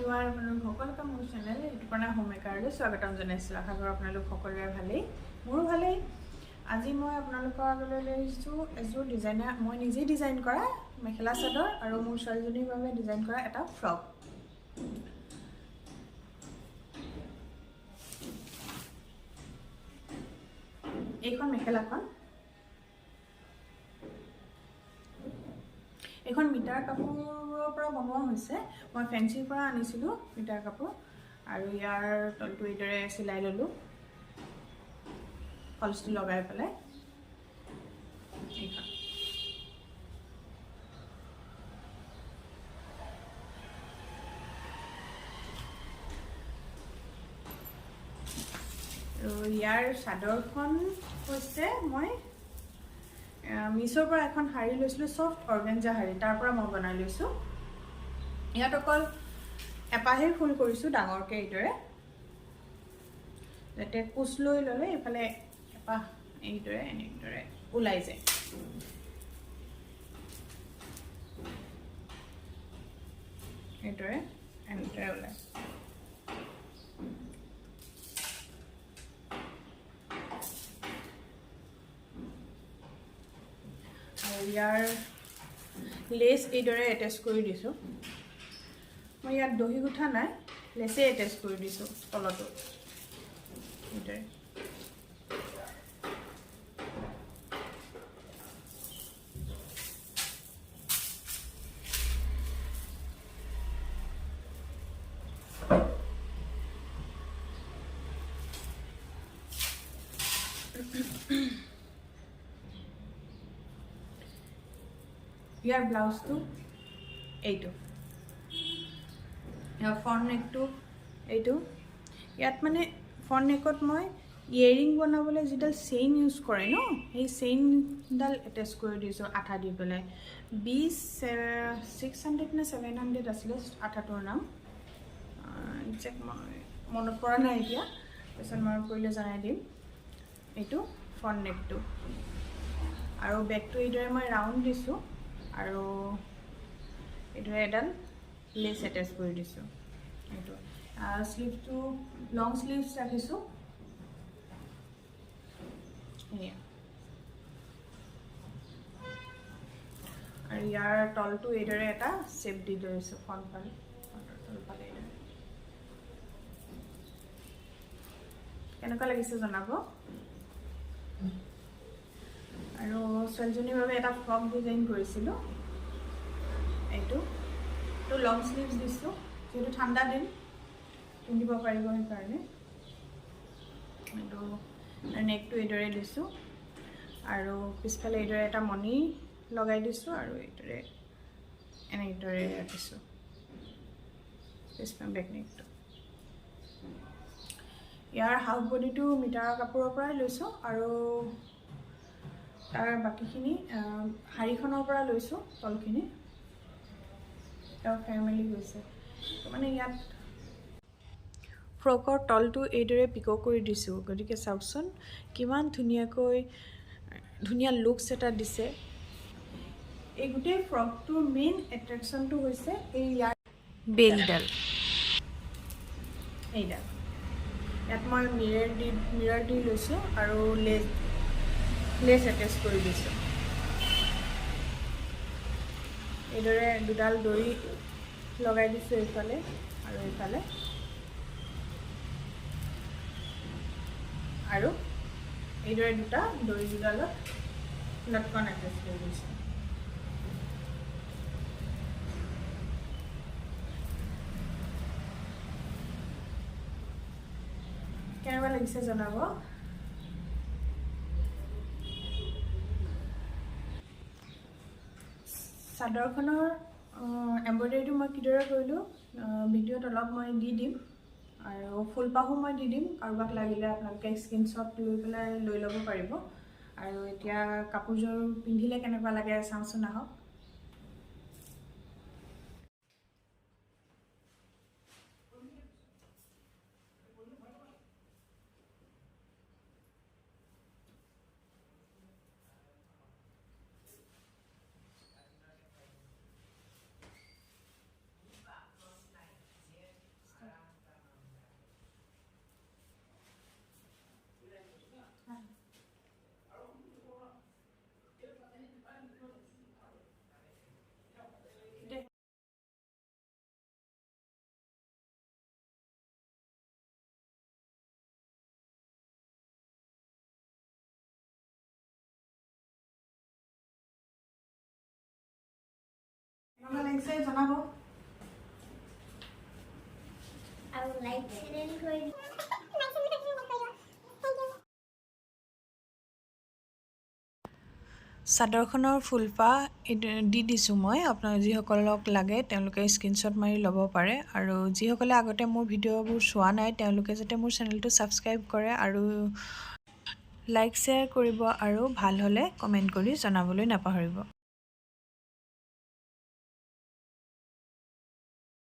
Everyone আপোনালোক সকলোকে মোৰ চেনেল ঋতুপৰ্ণা হোমমেকাৰলৈ স্বাগতম জনাইছোঁ। আশা কৰোঁ আপোনালোক সকলোৰে ভালেই, মোৰো ভালেই। আজি মই আপোনালোকৰ আগলৈ লৈ আহিছোঁ এযোৰ ডিজাইনাৰ মই নিজেই ডিজাইন কৰা মেখেলা চাদৰ আৰু মোৰ ছোৱালীজনীৰ বাবে ডিজাইন কৰা এটা ফ্ৰক। এইখন মেখেলাখন এখন মিটাৰ কাপোৰৰ পৰা বনোৱা হৈছে। মই ফেন্সিৰ পৰা আনিছিলোঁ মিটাৰ কাপোৰ আৰু ইয়াৰ তলটো এইদৰে চিলাই ল'লোঁ ফলছটো লগাই পেলাই। এইখন আৰু ইয়াৰ চাদৰখন হৈছে মই মিছৰ পৰা এখন শাৰী লৈছিলোঁ, সফ্ট অৰ্গেঞ্জা শাৰী, তাৰ পৰা মই বনাই লৈছোঁ। ইয়াত অকল এপাহেই ফুল কৰিছোঁ ডাঙৰকৈ এইদৰে, যাতে কোচ লৈ ল'লে এইফালে এপাহ এইদৰে এনেদৰে ওলাই যায়। এইদৰে এনেদৰে ওলায়। ইয়াৰ লেছ এইদৰে এটেচ কৰি দিছোঁ। মই ইয়াত দহি গুঠা নাই, লেছে এটেচ কৰি দিছোঁ তলতো এইদৰে। ইয়াৰ ব্লাউজটো এইটো, ইয়াৰ ফ্ৰণ্ট নেকটো এইটো। ইয়াত মানে ফ্ৰণ্ট নেকত মই ইয়েৰিং বনাবলৈ যিডাল চেইন ইউজ কৰে ন, সেই চেইনডাল এটেচ কৰি দিছোঁ আঠা দি পেলাই। 600 নে 700 আছিলে আঠাটোৰ নাম, একজেক্ট মই মনত পৰা নাই এতিয়া, তাৰপিছত মনত পৰিলে জনাই দিম। এইটো ফ্ৰণ্ট নেকটো আৰু বেকটো এইদৰে মই ৰাউণ্ড দিছোঁ আৰু এইদৰে এডাল লেছ এটেচ কৰি দিছোঁ। এইটো স্লিভটো লং স্লিভছ ৰাখিছোঁ এয়া, আৰু ইয়াৰ তলটো এইদৰে এটা শ্বেপ দি ধৰিছোঁ ফ্ৰণ্টফালে তলফালে এইদৰে। কেনেকুৱা লাগিছে জনাব। আৰু ছোৱালীজনীৰ বাবে এটা ফ্ৰক ডিজাইন কৰিছিলোঁ, এইটো লং স্লিভছ দিছোঁ যিহেতু ঠাণ্ডা দিন পিন্ধিব পাৰিব সেইকাৰণে। এইটো নেকটো এইদৰে দিছোঁ আৰু পিছফালে এইদৰে এটা মণি লগাই দিছোঁ আৰু এইদৰে এনেদৰে ৰাখিছোঁ পিছফালে বেক নেকটো। ইয়াৰ হাফ বডিটো মিটাৰৰ কাপোৰৰ পৰাই লৈছোঁ আৰু তাৰ বাকীখিনি শাৰীখনৰ পৰা লৈছোঁ। তলখিনি ফেমিলি গৈছে মানে ইয়াত ফ্ৰকৰ তলটো এইদৰে পিক' কৰি দিছোঁ। গতিকে চাওকচোন কিমান ধুনীয়া লুকছ এটা দিছে। এই গোটেই ফ্ৰকটোৰ মেইন এট্ৰেকশ্যনটো হৈছে এই ইয়াৰ বেলডাল, এইডাল। ইয়াত মই মিৰৰ দি লৈছোঁ আৰু লেছ এটেচ কৰি দিছোঁ। এইদৰে দুডাল দড়ি লগাই দিছোঁ এইফালে আৰু এইফালে, আৰু এইদৰে দুটা দড়ি দুডালত লটকন এটেচ কৰি দিছোঁ। কেনেকুৱা লাগিছে জনাব। চাদৰখনৰ এম্ব্ৰইডাৰীটো মই কিদৰে কৰিলোঁ ভিডিঅ'ত অলপ মই দি দিম আৰু ফুলপাহো মই দি দিম। কাৰোবাক লাগিলে আপোনালোকে স্ক্ৰীনশ্বট লৈ পেলাই লৈ ল'ব পাৰিব। আৰু এতিয়া কাপোৰযোৰ পিন্ধিলে কেনেকুৱা লাগে চাওঁচোন আহক। লাগিছে জনাব আৰু লাইক চেনেল কৰি চাদৰখনৰ ফুলপাহ দি দিছোঁ মই। আপোনালোক যিসকলক লাগে তেওঁলোকে স্ক্ৰীনশ্বট মাৰি ল'ব পাৰে, আৰু যিসকলে আগতে মোৰ ভিডিঅ'বোৰ চোৱা নাই তেওঁলোকে যাতে মোৰ চেনেলটো ছাবস্ক্ৰাইব কৰে আৰু লাইক শ্বেয়াৰ কৰিব, আৰু ভাল হ'লে কমেণ্ট কৰি জনাবলৈ নাপাহৰিব।